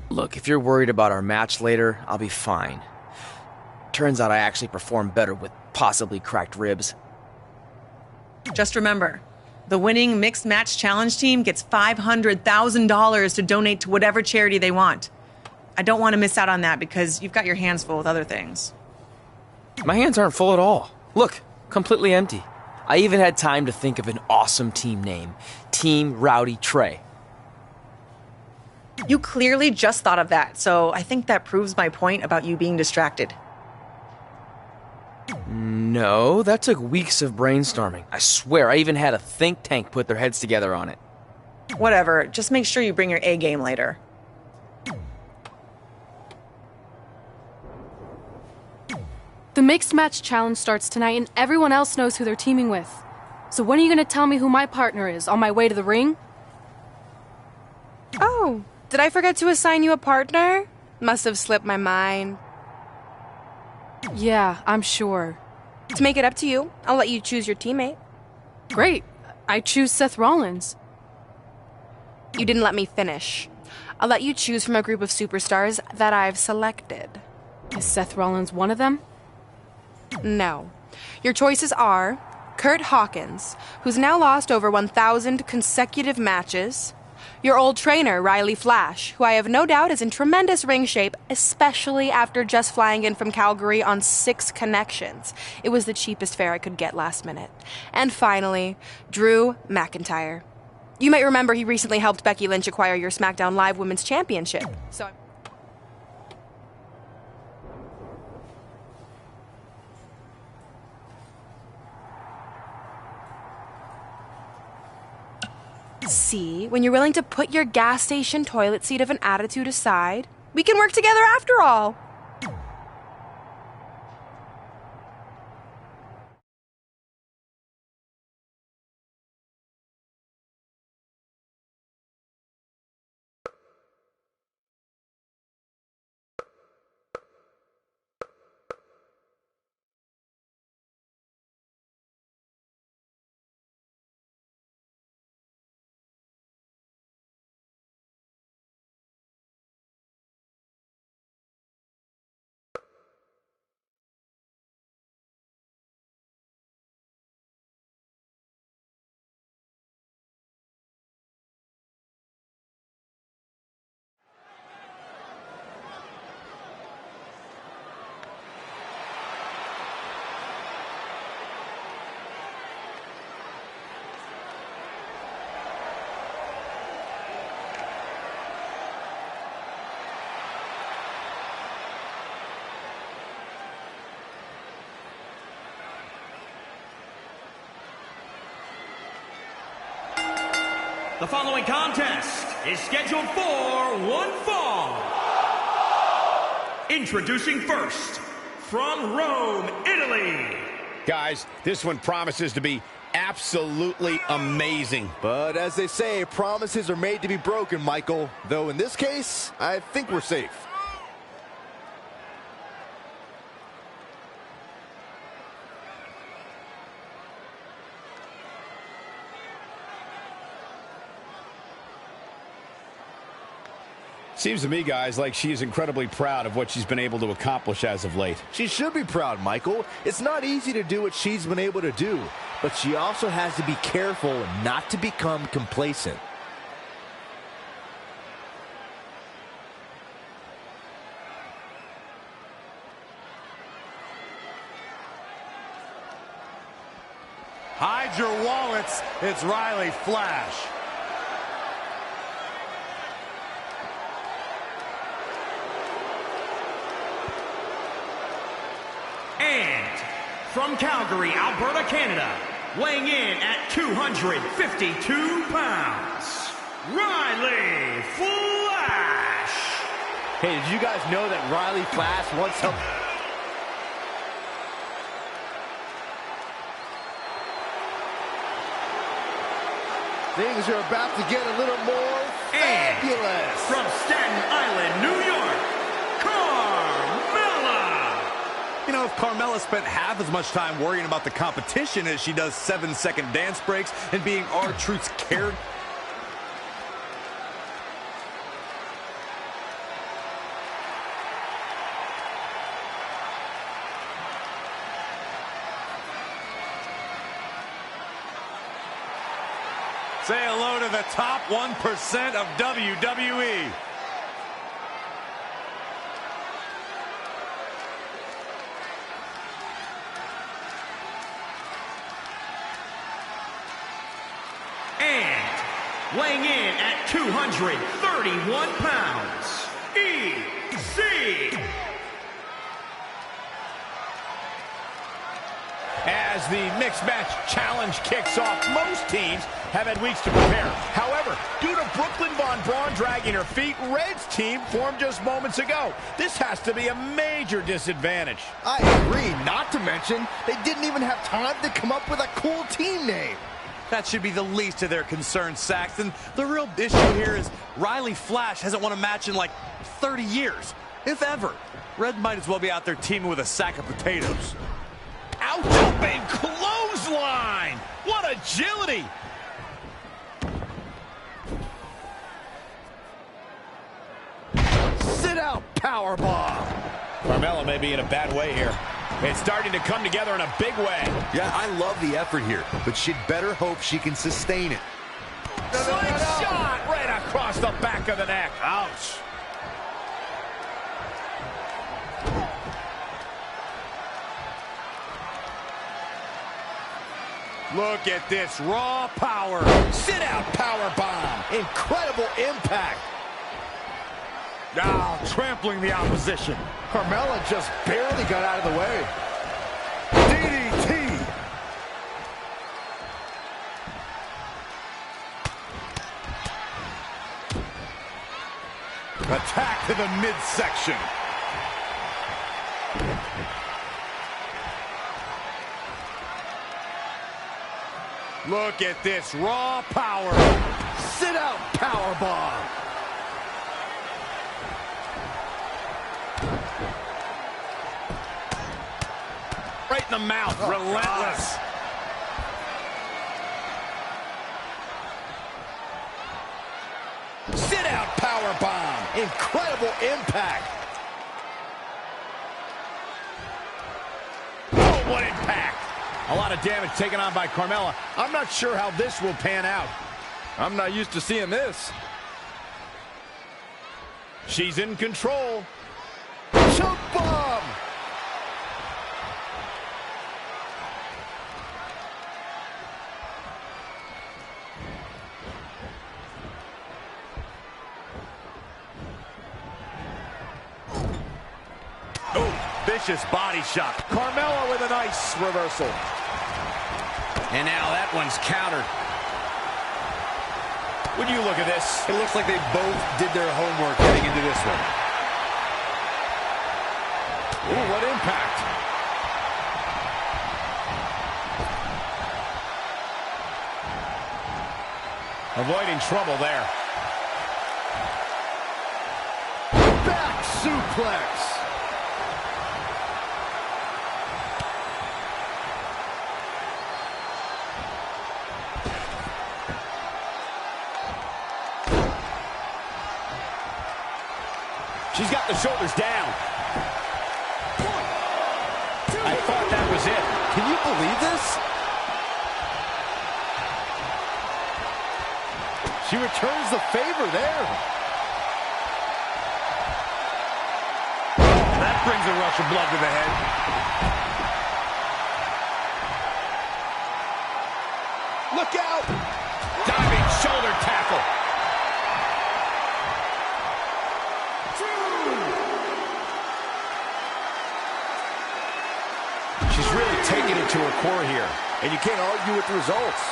Look, if you're worried about our match later, I'll be fine. Turns out I actually perform better with possibly cracked ribs. Just remember, the winning Mixed Match Challenge team gets $500,000 to donate to whatever charity they want. I don't want to miss out on that because you've got your hands full with other things. My hands aren't full at all. Look, completely empty. I even had time to think of an awesome team name. Team Rowdy Trey. You clearly just thought of that, so I think that proves my point about you being distracted. No, that took weeks of brainstorming. I swear, I even had a think tank put their heads together on it. Whatever, just make sure you bring your A game later. The Mixed Match Challenge starts tonight and everyone else knows who they're teaming with. So when are you gonna tell me who my partner is on my way to the ring? Oh, did I forget to assign you a partner? Must have slipped my mind. Yeah, I'm sure. To make it up to you, I'll let you choose your teammate. Great. I choose Seth Rollins. You didn't let me finish. I'll let you choose from a group of superstars that I've selected. Is Seth Rollins one of them? No. Your choices are Kurt Hawkins, who's now lost over 1,000 consecutive matches. Your old trainer, Riley Flash, who I have no doubt is in tremendous ring shape, especially after just flying in from Calgary on 6 connections. It was the cheapest fare I could get last minute. And finally, Drew McIntyre. You might remember he recently helped Becky Lynch acquire your SmackDown Live Women's Championship. See, when you're willing to put your gas station toilet seat of an attitude aside, we can work together after all. The following contest is scheduled for one fall. Introducing first, from Rome, Italy. Guys, this one promises to be absolutely amazing. But as they say, promises are made to be broken, Michael. Though in this case, I think we're safe. Seems to me, guys, like she is incredibly proud of what she's been able to accomplish as of late. She should be proud, Michael. It's not easy to do what she's been able to do, but she also has to be careful not to become complacent. Hide your wallets. It's Riley Flash. And from Calgary, Alberta, Canada, weighing in at 252 pounds, Riley Flash. Hey, did you guys know that Riley Flash once helped... Things are about to get a little more fabulous. From Staten Island, New York, Carmella. You know, if Carmella spent half as much time worrying about the competition as she does 7-second dance breaks and being R-Truth's character. Say hello to the top 1% of WWE. And weighing in at 231 pounds, EC. As the mixed match challenge kicks off, most teams have had weeks to prepare. However, due to Brooklyn Von Braun dragging her feet, Red's team formed just moments ago. This has to be a major disadvantage. I agree, not to mention, they didn't even have time to come up with a cool team name. That should be the least of their concerns, Saxton. The real issue here is Riley Flash hasn't won a match in like 30 years, if ever. Red might as well be out there teaming with a sack of potatoes. Out open clothesline! What agility! Sit out powerbomb. Carmella may be in a bad way here. It's starting to come together in a big way. Yeah, I love the effort here, but she'd better hope she can sustain it. Slingshot right across the back of the neck. Ouch. Look at this raw power. Sit out power bomb. Incredible impact. Now trampling the opposition. Carmella just barely got out of the way. DDT. Attack to the midsection. Look at this raw power. Sit out powerbomb. Right in the mouth. Relentless. Sit out power bomb. Incredible impact. Oh, what impact. A lot of damage taken on by Carmella. I'm not sure how this will pan out. I'm not used to seeing this. She's in control. Choke bomb. Oh, vicious body shot. Carmella with a nice reversal. And now that one's countered. Would you look at this? It looks like they both did their homework heading into this one. Ooh, what impact. Avoiding trouble there. Back suplex. She's got the shoulders down. I thought that was it. Can you believe this? She returns the favor there. That brings a rush of blood to the head. Look out! Diving shoulder tackle. She's really taking it to her core here. And you can't argue with the results.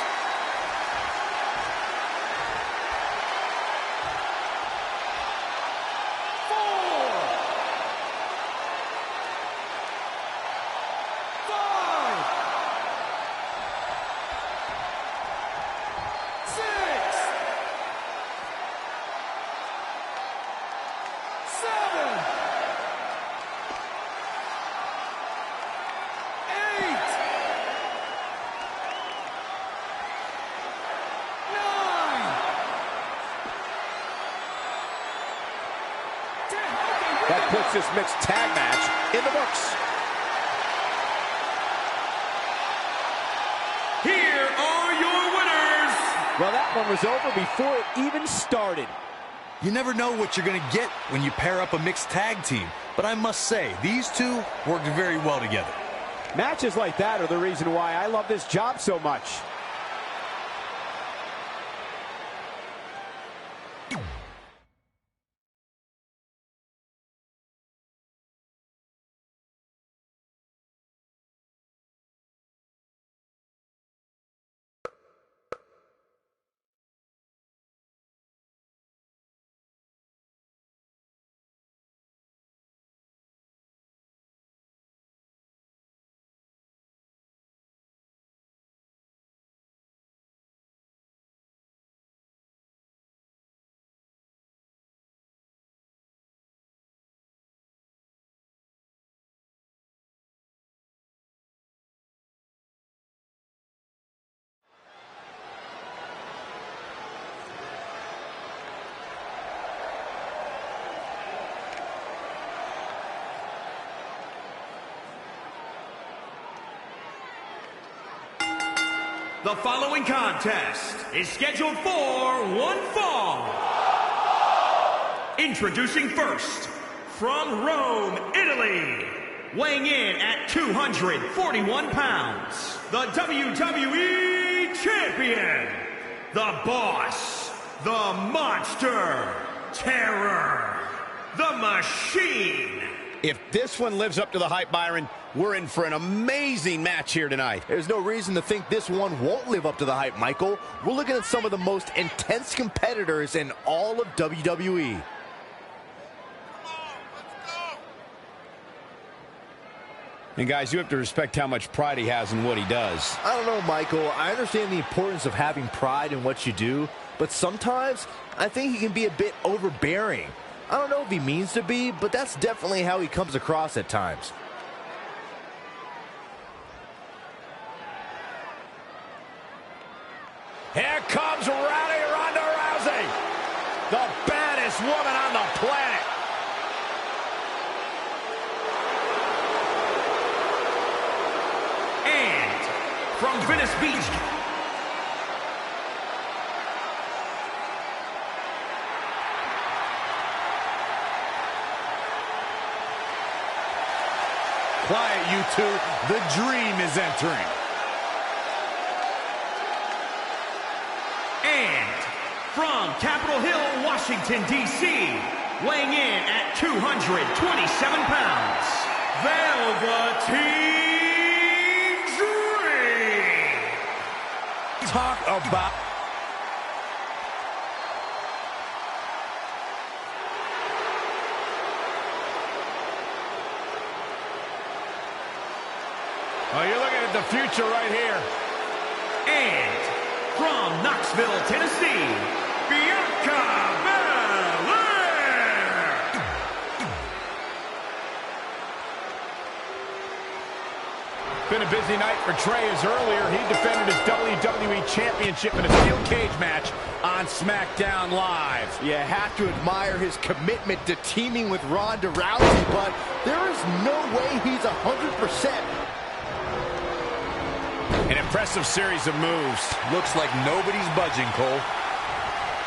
That puts this mixed tag match in the books. Here are your winners. Well, that one was over before it even started. You never know what you're going to get when you pair up a mixed tag team. But I must say, these two worked very well together. Matches like that are the reason why I love this job so much. The following contest is scheduled for one fall. Introducing first, from Rome, Italy, weighing in at 241 pounds, the WWE Champion, the Boss, the Monster, Terror, the Machine. If this one lives up to the hype, Byron, we're in for an amazing match here tonight. There's no reason to think this one won't live up to the hype, Michael. We're looking at some of the most intense competitors in all of WWE. And guys, you have to respect how much pride he has in what he does. I don't know, Michael. I understand the importance of having pride in what you do, but sometimes I think he can be a bit overbearing. I don't know if he means to be, but that's definitely how he comes across at times. Here comes Ronda Rousey, the baddest woman on the planet. And from Venice Beach, Quiet, you two. The dream is entering. and from Capitol Hill, Washington, D.C., weighing in at 227 pounds, Velveteen Dream. Talk about... Oh, you're looking at the future right here. And from Knoxville, Tennessee, Bianca Belair. Been a busy night for Trey, as earlier he defended his WWE Championship in a steel cage match on SmackDown Live. You have to admire his commitment to teaming with Ronda Rousey, but there is no way he's 100%. An impressive series of moves. Looks like nobody's budging, Cole.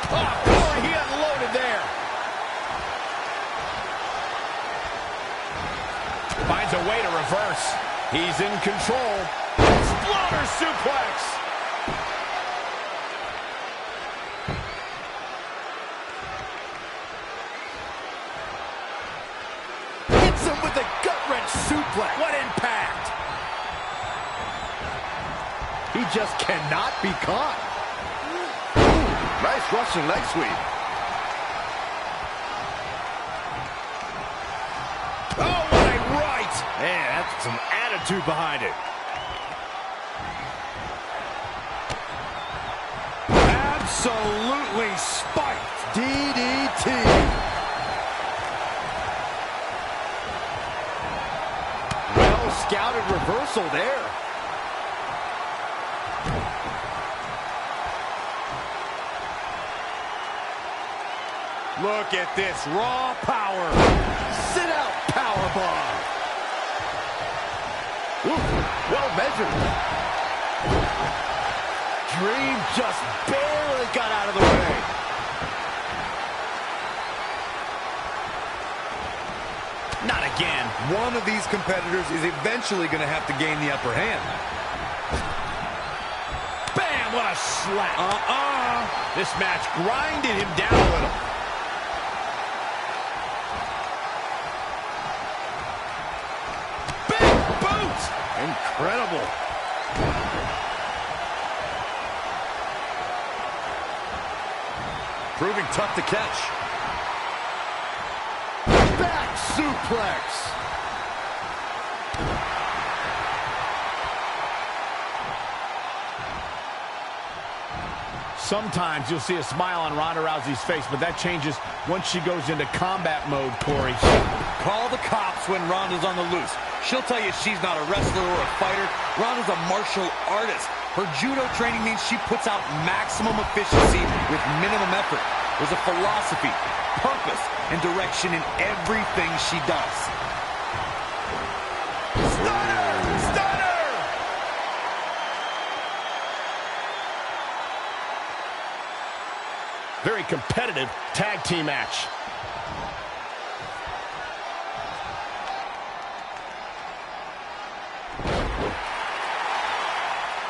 Oh, boy, he unloaded there. Finds a way to reverse. He's in control. Exploder suplex. Hits him with a gut-wrench suplex. What impact. He just cannot be caught. Ooh, nice Russian leg sweep. Oh, what a right. Man, that's some attitude behind it. Absolutely spiked. DDT. Well scouted reversal there. Look at this raw power. Sit out powerbomb. Ooh, well measured. dream just barely got out of the way. Not again. One of these competitors is eventually going to have to gain the upper hand. Bam! What a slap. This match grinded him down a little. Big boot! Incredible. Proving tough to catch. Back suplex. Sometimes you'll see a smile on Ronda Rousey's face, but that changes once she goes into combat mode, Corey. Call the cops when Ronda's on the loose. She'll tell you she's not a wrestler or a fighter. Ronda's a martial artist. Her judo training means she puts out maximum efficiency with minimum effort. There's a philosophy, purpose, and direction in everything she does. Stunner! Stunner! Very competitive tag team match.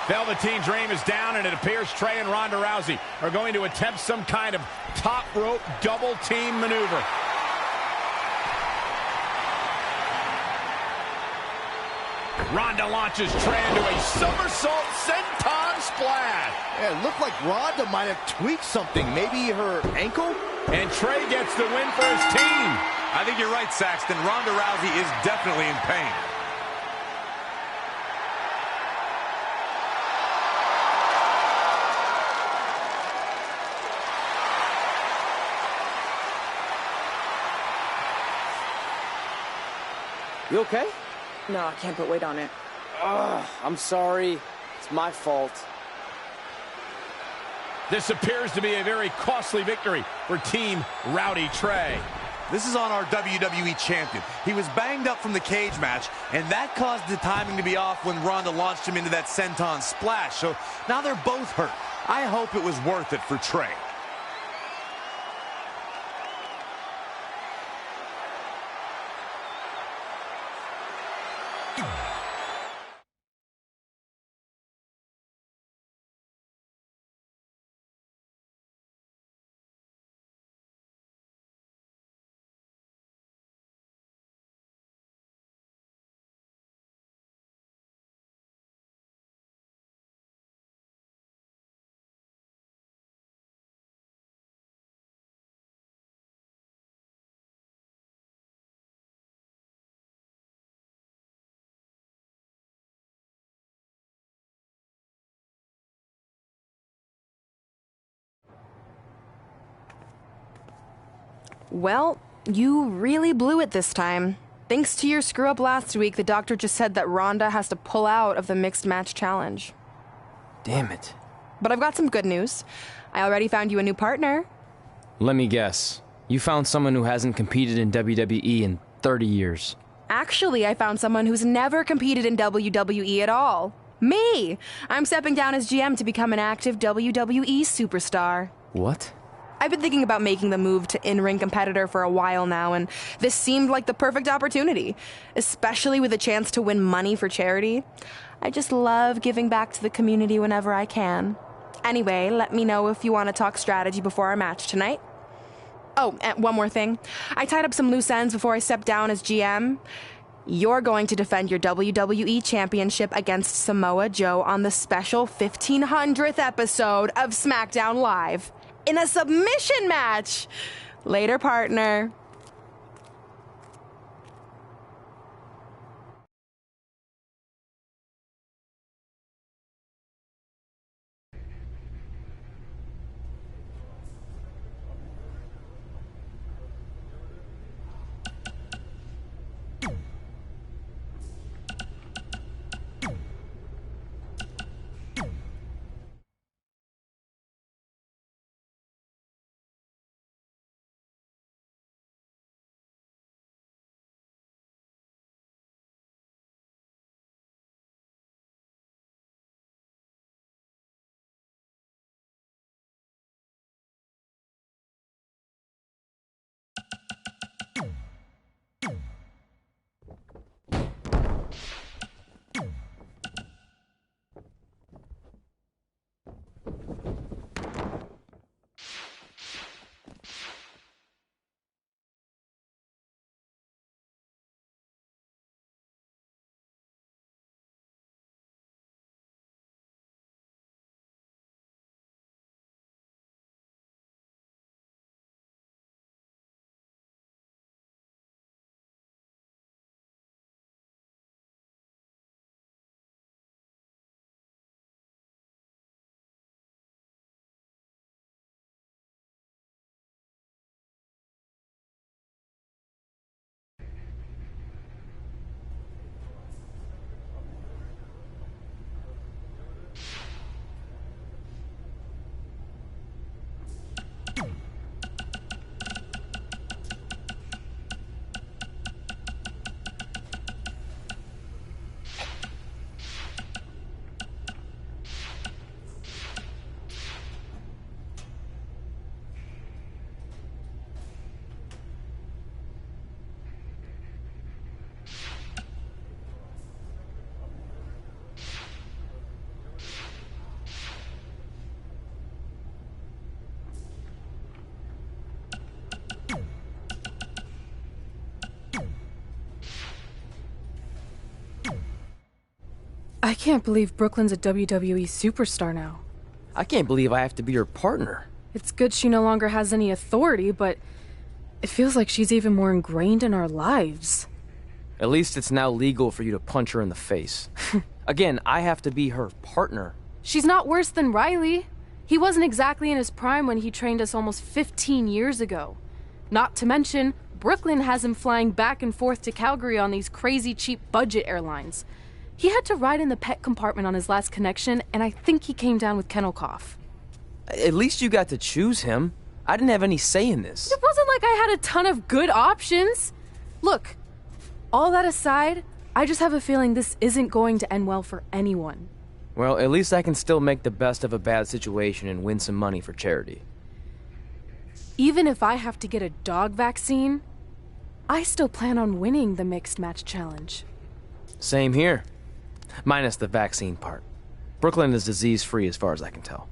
Velveteen Dream is down, and it appears Trey and Ronda Rousey are going to attempt some kind of top rope double team maneuver. Ronda launches Trey into a somersault senton splash. Yeah, it looked like Ronda might have tweaked something. Maybe her ankle? And Trey gets the win for his team. I think you're right, Saxton. Ronda Rousey is definitely in pain. You okay? No, I can't put weight on it. I'm sorry. It's my fault. This appears to be a very costly victory for Team Rowdy Trey. This is on our WWE champion. He was banged up from the cage match, and that caused the timing to be off when Ronda launched him into that senton splash. So now they're both hurt. I hope it was worth it for Trey. Well, you really blew it this time. Thanks to your screw-up last week, the doctor just said that Ronda has to pull out of the mixed match challenge. Damn it. But I've got some good news. I already found you a new partner. Let me guess. You found someone who hasn't competed in WWE in 30 years. Actually, I found someone who's never competed in WWE at all. Me! I'm stepping down as GM to become an active WWE superstar. What? I've been thinking about making the move to in-ring competitor for a while now, and this seemed like the perfect opportunity, especially with a chance to win money for charity. I just love giving back to the community whenever I can. Anyway, let me know if you want to talk strategy before our match tonight. Oh, and one more thing. I tied up some loose ends before I stepped down as GM. You're going to defend your WWE Championship against Samoa Joe on the special 1500th episode of SmackDown Live. In a submission match. Later, partner. I can't believe Brooklyn's a WWE superstar now. I can't believe I have to be her partner. It's good she no longer has any authority, but it feels like she's even more ingrained in our lives. At least it's now legal for you to punch her in the face. Again, I have to be her partner. She's not worse than Riley. He wasn't exactly in his prime when he trained us almost 15 years ago. Not to mention, Brooklyn has him flying back and forth to Calgary on these crazy cheap budget airlines. He had to ride in the pet compartment on his last connection, and I think he came down with kennel cough. At least you got to choose him. I didn't have any say in this. It wasn't like I had a ton of good options. Look, all that aside, I just have a feeling this isn't going to end well for anyone. Well, at least I can still make the best of a bad situation and win some money for charity. Even if I have to get a dog vaccine, I still plan on winning the Mixed Match Challenge. Same here. Minus the vaccine part. Brooklyn is disease-free as far as I can tell.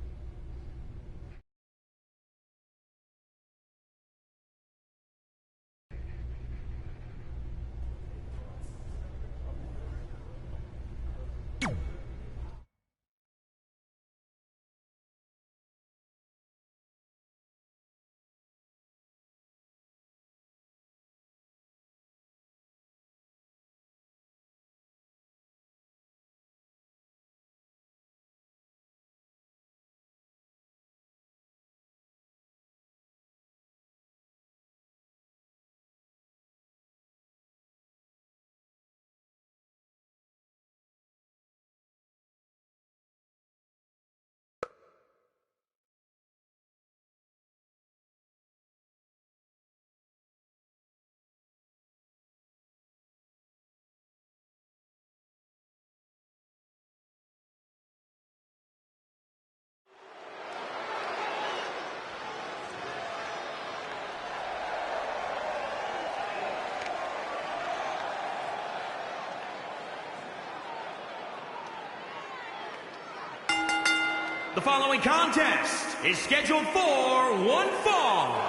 The following contest is scheduled for one fall.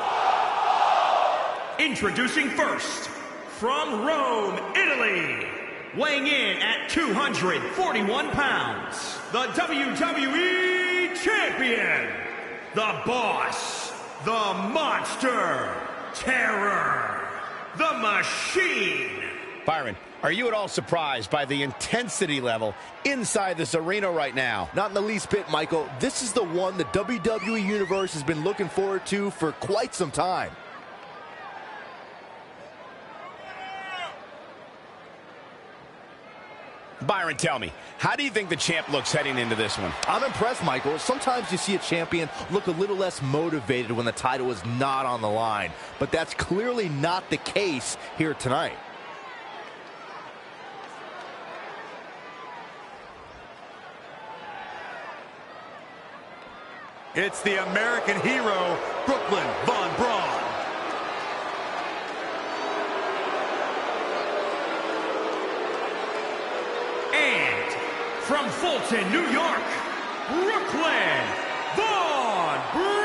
Introducing first, from Rome, Italy, weighing in at 241 pounds, the WWE Champion, the Boss, the Monster, Terror, the Machine. Byron, are you at all surprised by the intensity level inside this arena right now? Not in the least bit, Michael. This is the one the WWE Universe has been looking forward to for quite some time. Byron, tell me, how do you think the champ looks heading into this one? I'm impressed, Michael. Sometimes you see a champion look a little less motivated when the title is not on the line, but that's clearly not the case here tonight. It's the American hero, Brooklyn Von Braun. And from Fulton, New York, Brooklyn Von Braun.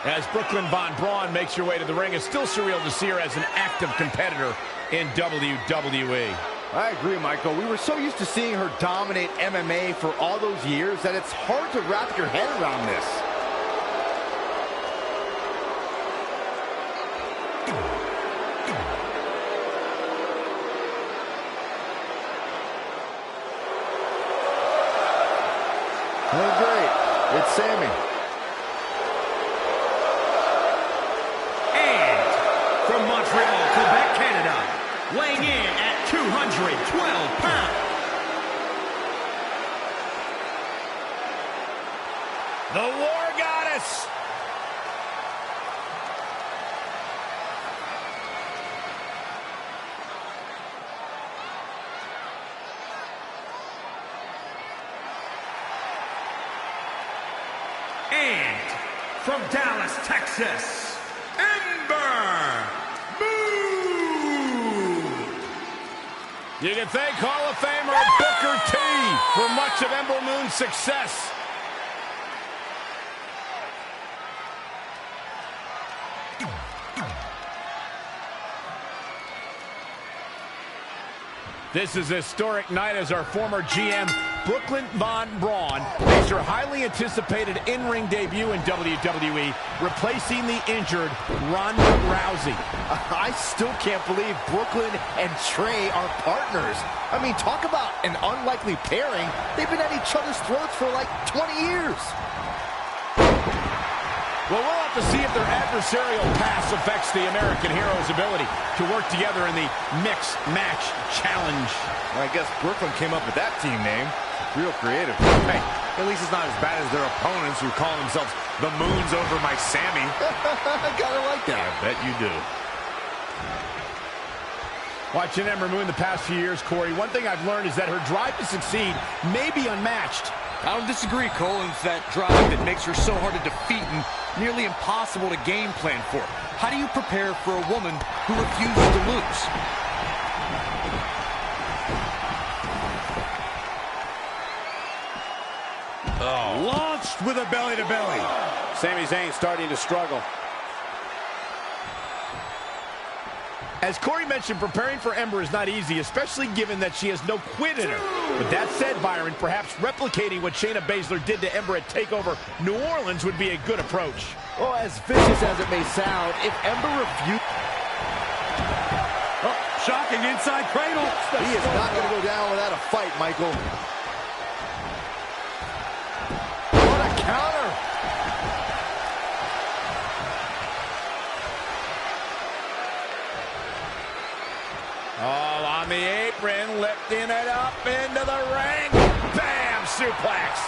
As Brooklyn Von Braun makes her way to the ring, it's still surreal to see her as an active competitor in WWE. I agree, Michael. We were so used to seeing her dominate MMA for all those years that it's hard to wrap your head around this. Oh, great. It's Sammy. And from Montreal, Quebec, Canada, weighing in at 212 pounds. The War Goddess. And from Dallas, Texas, Ember Moon. You can thank Hall of Famer Booker T for much of Ember Moon's success. This is a historic night as our former GM, Brooklyn Von Braun, makes her highly anticipated in-ring debut in WWE, replacing the injured Ronda Rousey. I still can't believe Brooklyn and Trey are partners. I mean, talk about an unlikely pairing. They've been at each other's throats for like 20 years. Well, we'll have to see if their adversarial past affects the American Hero's ability to work together in the Mixed Match Challenge. I guess Brooklyn came up with that team name. Real creative. Hey, at least it's not as bad as their opponents who call themselves the Moons over my Sammy. Kinda like that. I bet you do. Watching Ember Moon the past few years, Corey, one thing I've learned is that her drive to succeed may be unmatched. I don't disagree, Cole. It's that drive that makes her so hard to defeat and nearly impossible to game plan for. How do you prepare for a woman who refuses to lose? Oh. Launched with a belly-to-belly. Sami Zayn starting to struggle. As Corey mentioned, preparing for Ember is not easy, especially given that she has no quit in her. With that said, Byron, perhaps replicating what Shayna Baszler did to Ember at TakeOver New Orleans would be a good approach. Well, as vicious as it may sound, if Ember refuses... Oh, shocking inside cradle. He is not going to go down without a fight, Michael. What a counter. All on the apron, lifting it up into the ring. Bam! Suplex.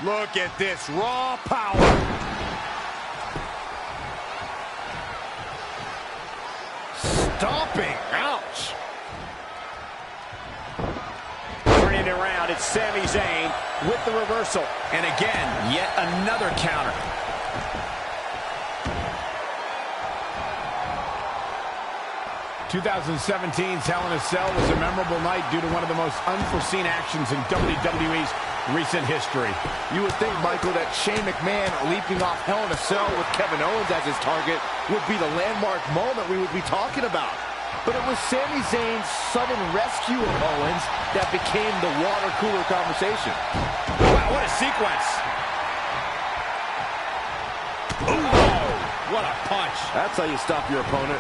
Look at this raw power. Stomping. Ouch. Turning it around, it's Sami Zayn with the reversal. And again, yet another counter. ...2017's Hell in a Cell was a memorable night due to one of the most unforeseen actions in WWE's recent history. You would think, Michael, that Shane McMahon leaping off Hell in a Cell with Kevin Owens as his target would be the landmark moment we would be talking about. But it was Sami Zayn's sudden rescue of Owens that became the water cooler conversation. Wow, what a sequence. Oh, what a punch. That's how you stop your opponent.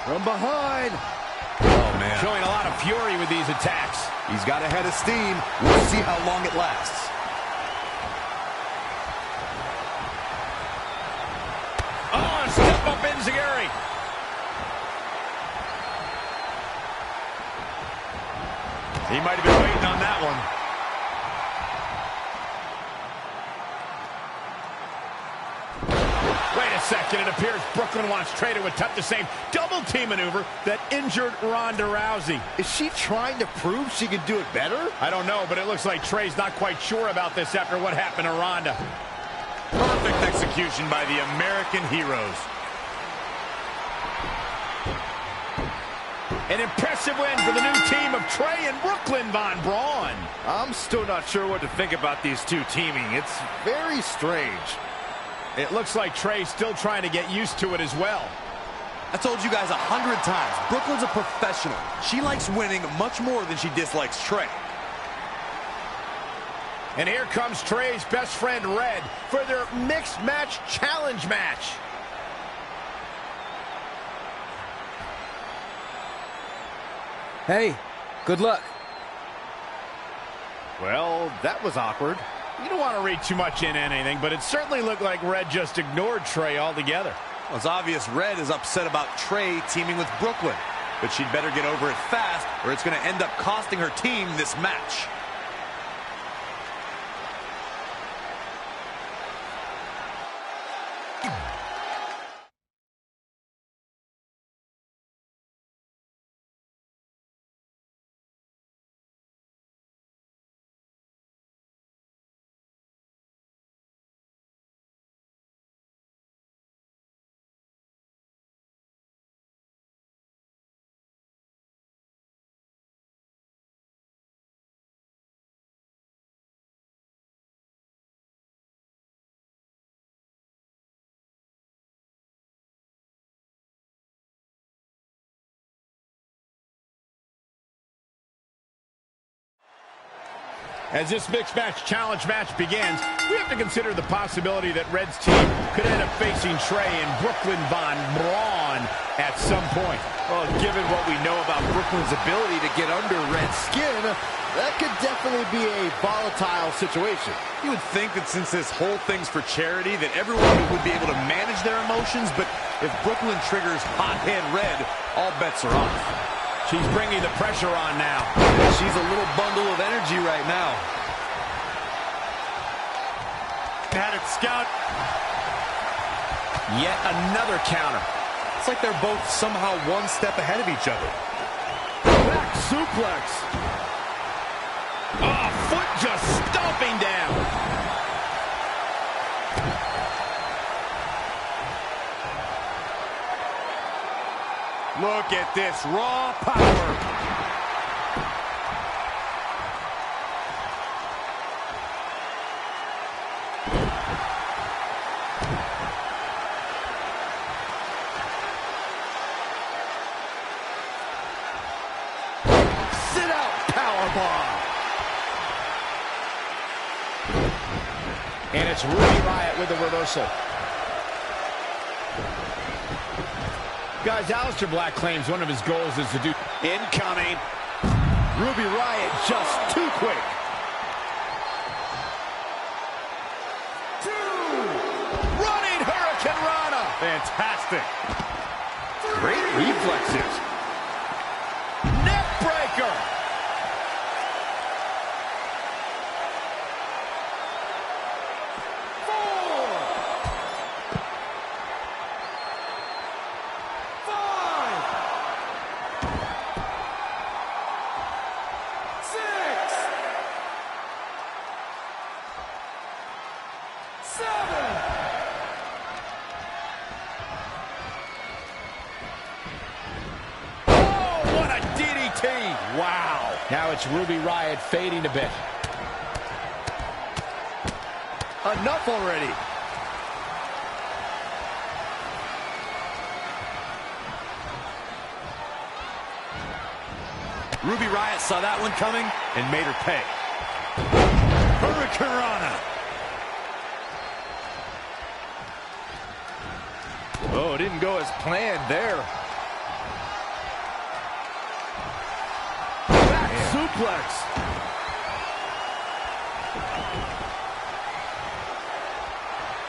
From behind. Oh, man. Showing a lot of fury with these attacks. He's got a head of steam. We'll see how long it lasts. Oh, and step up Enziguri. He might have been waiting on that one. Wait a second, it appears Brooklyn wants Trey to attempt the same double team maneuver that injured Ronda Rousey. Is she trying to prove she can do it better? I don't know, but it looks like Trey's not quite sure about this after what happened to Ronda. Perfect execution by the American heroes. An impressive win for the new team of Trey and Brooklyn Von Braun. I'm still not sure what to think about these two teaming. It's very strange. It looks like Trey's still trying to get used to it as well. I told you guys 100 times, Brooklyn's a professional. She likes winning much more than she dislikes Trey. And here comes Trey's best friend, Red, for their Mixed Match Challenge match. Hey, good luck. Well, that was awkward. You don't want to read too much into anything, but it certainly looked like Red just ignored Trey altogether. Well, it's obvious Red is upset about Trey teaming with Brooklyn, but she'd better get over it fast or it's going to end up costing her team this match. As this mixed match challenge match begins, we have to consider the possibility that Red's team could end up facing Trey and Brooklyn Von Braun at some point. Well, given what we know about Brooklyn's ability to get under Red's skin, that could definitely be a volatile situation. You would think that since this whole thing's for charity, that everyone would be able to manage their emotions, but if Brooklyn triggers hot-hand Red, all bets are off. She's bringing the pressure on now. She's a little bundle of energy right now. Had it scout. Yet another counter. It's like they're both somehow one step ahead of each other. Back suplex. Oh, foot just stomping down. Look at this raw power. Sit out powerbomb. And it's Ruby Riott with the reversal. Guys, Aleister Black claims one of his goals is to do incoming. Ruby Riott just too quick. Running Hurricane Rana. Fantastic. Great reflexes. Neck breaker. Wow. Now it's Ruby Riott fading a bit. Enough already. Ruby Riott saw that one coming and made her pay. Hurricane Rana. Oh, it didn't go as planned there. Suplex.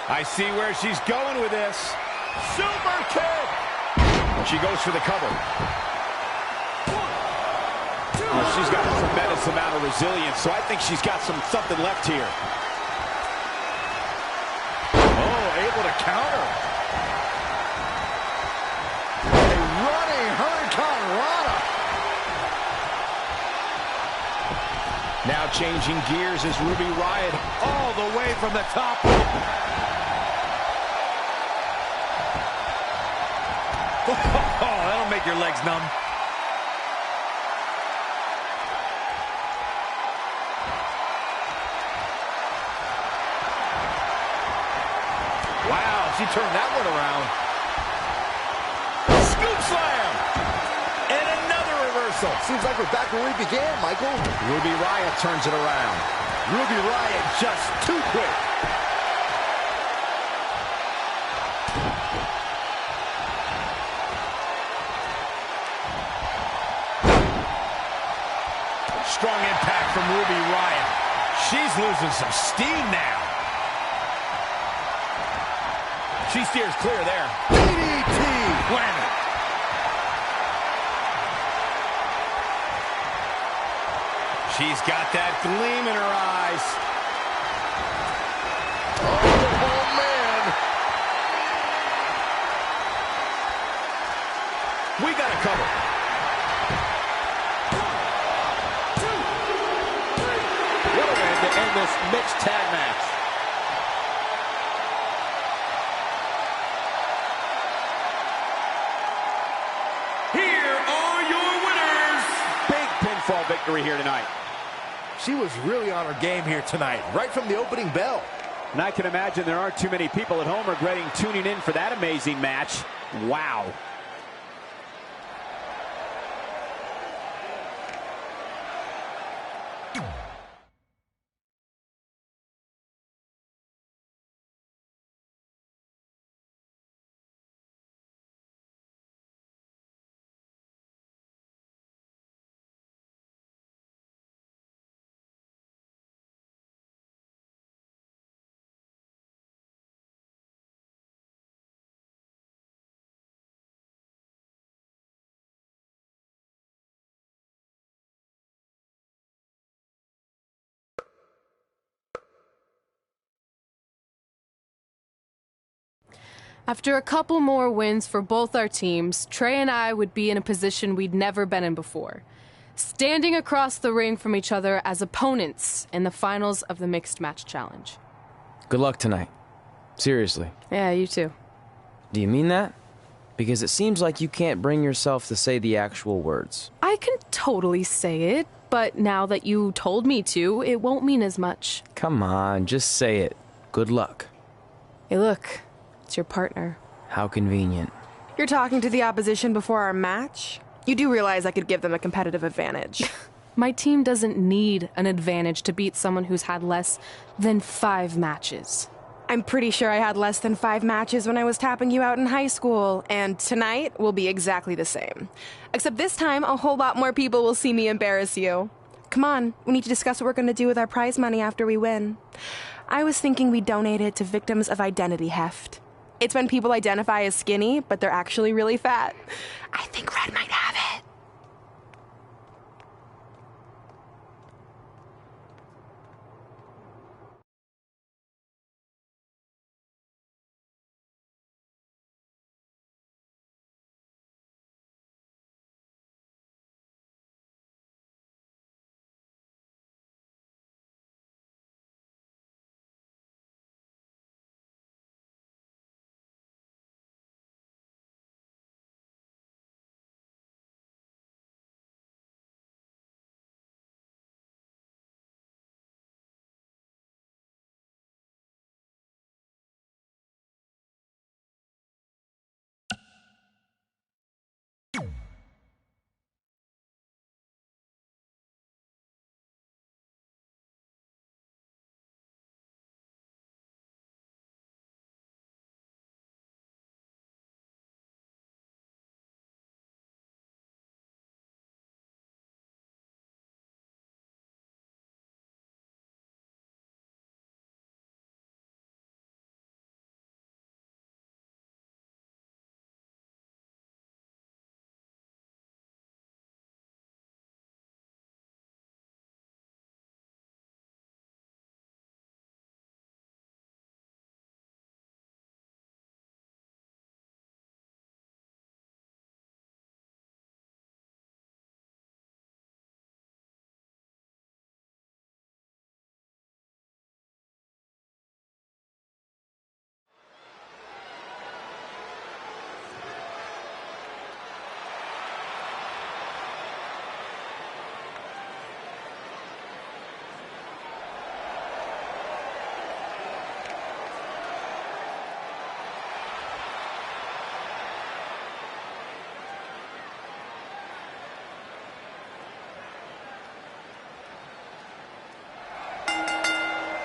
I see where she's going with this. Super kick. She goes for the cover. Well, she's got a tremendous amount of resilience, so I think she's got something left here. Oh, able to counter. A running Hurricane Rana. Now changing gears is Ruby Riott all the way from the top. Oh, that'll make your legs numb. Wow, she turned that one around. Scoop slam! And another reversal. Seems like we're back where we began, Michael. Ruby Riott turns it around. Ruby Riott just too quick. Strong impact from Ruby Riott. She's losing some steam now. She steers clear there. DDT! Wham it. She's got that gleam in her eyes. Oh, man. We got a cover. 1, 2, 3. What a way to end this mixed tag match. Here are your winners. Big pinfall victory here tonight. She was really on her game here tonight, right from the opening bell. And I can imagine there aren't too many people at home regretting tuning in for that amazing match. Wow. After a couple more wins for both our teams, Trey and I would be in a position we'd never been in before. Standing across the ring from each other as opponents in the finals of the Mixed Match Challenge. Good luck tonight. Seriously. Yeah, you too. Do you mean that? Because it seems like you can't bring yourself to say the actual words. I can totally say it, but now that you told me to, it won't mean as much. Come on, just say it. Good luck. Hey, look. It's your partner. How convenient. You're talking to the opposition before our match? You do realize I could give them a competitive advantage. My team doesn't need an advantage to beat someone who's had less than 5 matches. I'm pretty sure I had less than 5 matches when I was tapping you out in high school, and tonight will be exactly the same. Except this time, a whole lot more people will see me embarrass you. Come on, we need to discuss what we're going to do with our prize money after we win. I was thinking we donate it to victims of identity heft. It's when people identify as skinny, but they're actually really fat. I think Red might have it.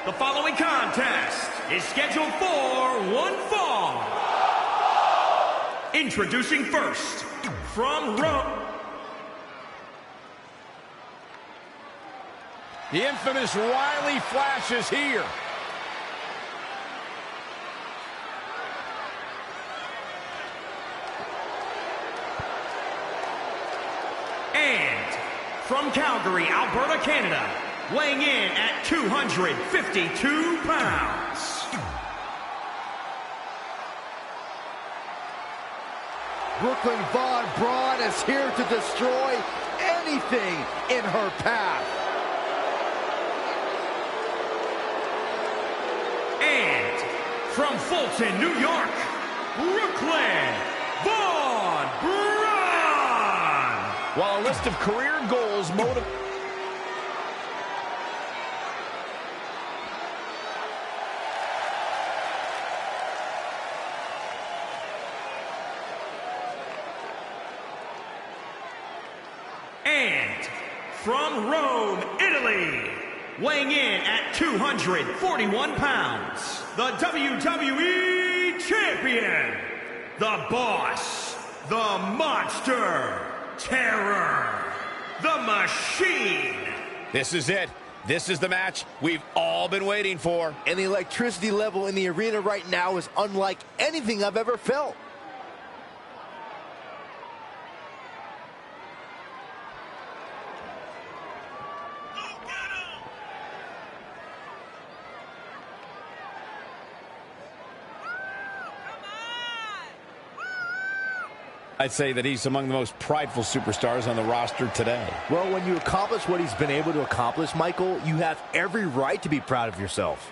The following contest is scheduled for one fall. Introducing first, from Rome. The infamous Riley Flash is here. And from Calgary, Alberta, Canada, weighing in at 252 pounds. Brooklyn Von Braun is here to destroy anything in her path. And from Fulton, New York, Brooklyn Von Braun. While a list of career goals motivate. And from Rome, Italy, weighing in at 241 pounds, the WWE Champion, the Boss, the Monster, Terror, the Machine. This is it. This is the match we've all been waiting for. And the electricity level in the arena right now is unlike anything I've ever felt. I'd say that he's among the most prideful superstars on the roster today. Well, when you accomplish what he's been able to accomplish, Michael, you have every right to be proud of yourself.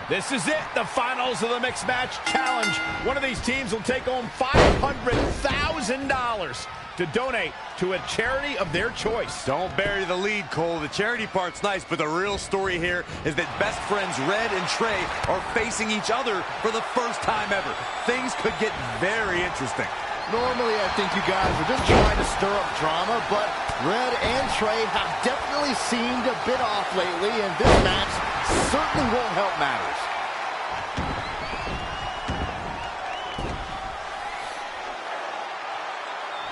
This is it, the finals of the Mixed Match Challenge. One of these teams will take home $500,000 to donate to a charity of their choice. Don't bury the lead, Cole. The charity part's nice, but the real story here is that best friends Red and Trey are facing each other for the first time ever. Things could get very interesting. Normally, I think you guys are just trying to stir up drama, but Red and Trey have definitely seemed a bit off lately, and this match certainly won't help matters.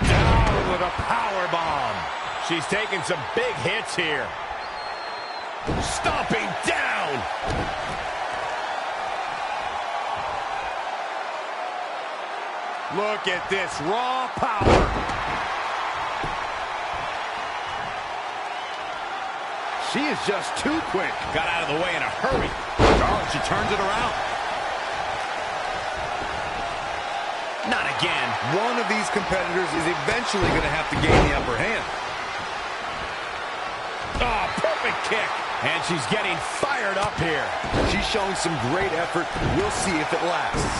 Down with a power bomb. She's taking some big hits here. Stomping down. Look at this raw power. She is just too quick. Got out of the way in a hurry. Oh, she turns it around. Not again. One of these competitors is eventually going to have to gain the upper hand. Oh, perfect kick. And she's getting fired up here. She's showing some great effort. We'll see if it lasts.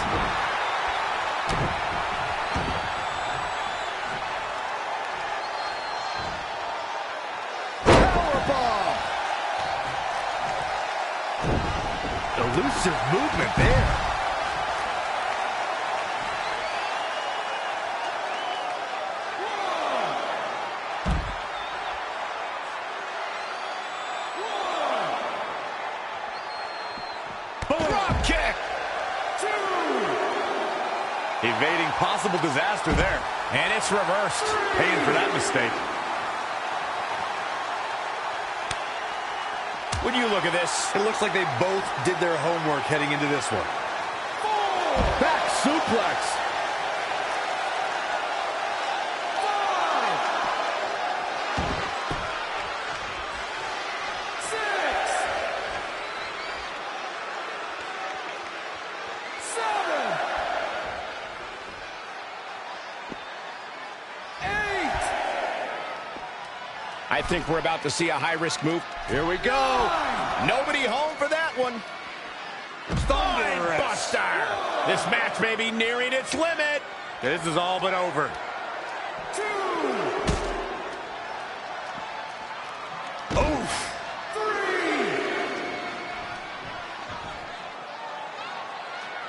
Elusive movement there. Drop kick. Evading possible disaster there. And it's reversed. Paying for that mistake. When you look at this, it looks like they both did their homework heading into this one. Back suplex. I think we're about to see a high-risk move. Here we go. Nobody home for that one. Buster. This match may be nearing its limit. This is all but over. 2. Oof. 3.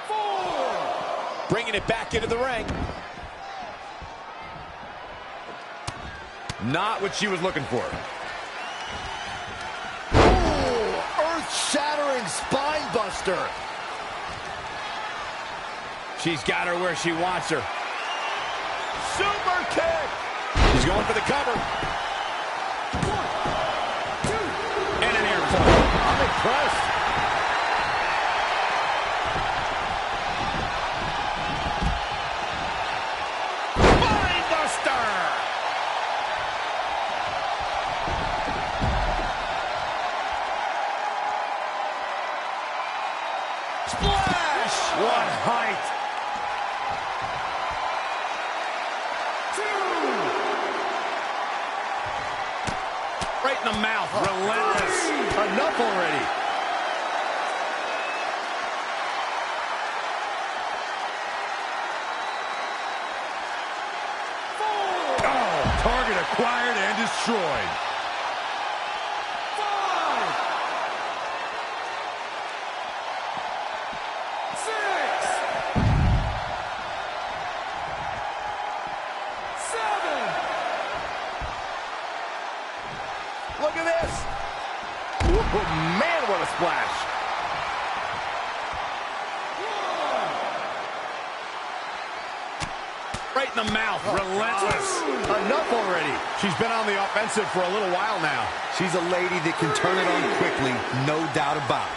4. Bringing it back into the ring. Not what she was looking for. Earth-shattering spine buster. She's got her where she wants her. Super kick. She's going for the cover. 1, 2. And an air fall. I'm impressed. Spine buster. Splash! What height! 2. Right in the mouth. Relentless. Enough already. Oh, target acquired and destroyed. 5, 6, 7. Look at this. Oh, man, what a splash. 1. Right in the mouth. Relentless. Enough already. She's been on the offensive for a little while now. She's a lady that can turn it on quickly, no doubt about it.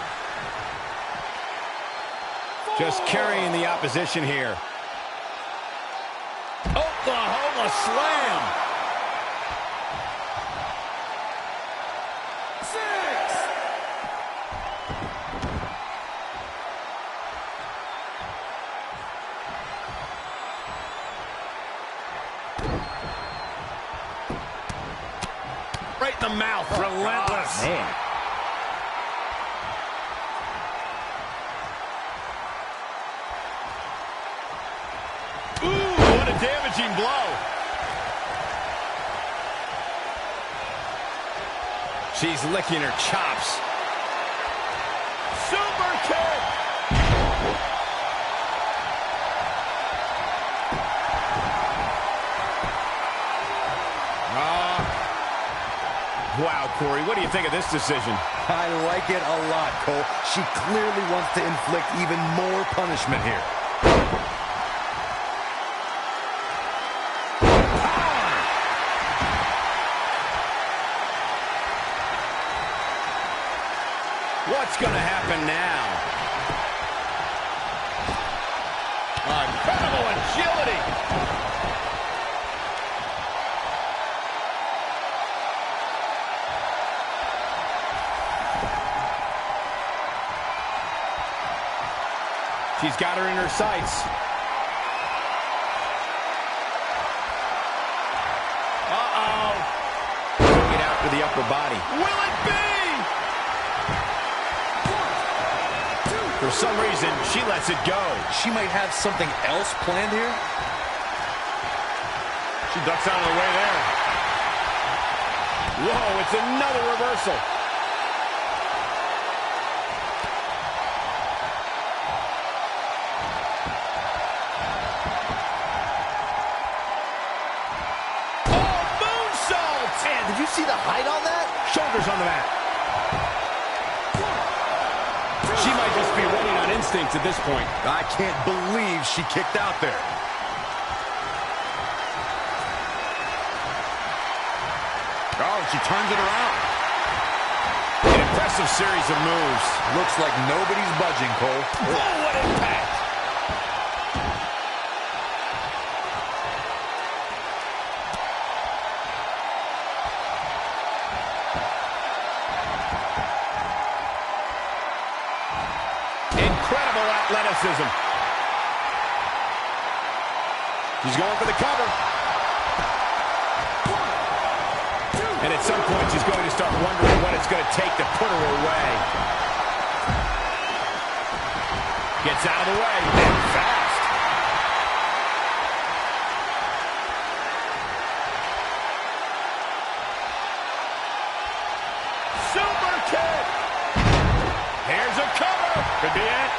Just carrying the opposition here. Oklahoma slam. Right in the mouth. Relentless. Man. Ooh, what a damaging blow. She's licking her chops. Super kick. Wow, Corey, what do you think of this decision? I like it a lot, Cole. She clearly wants to inflict even more punishment here. What's going to happen now? Incredible agility. She's got her in her sights. Uh-oh. Get out with the upper body. Will it be? For some reason, she lets it go. She might have something else planned here. She ducks out of the way there. Whoa, it's another reversal. Did you see the height on that? Shoulders on the mat. She might just be running on instinct at this point. I can't believe she kicked out there. Oh, she turns it around. An impressive series of moves. Looks like nobody's budging, Cole. Whoa, what impact! Incredible athleticism. She's going for the cover. And at some point, she's going to start wondering what it's going to take to put her away. Gets out of the way, and fast. Super kick. Here's a cover. Could be it.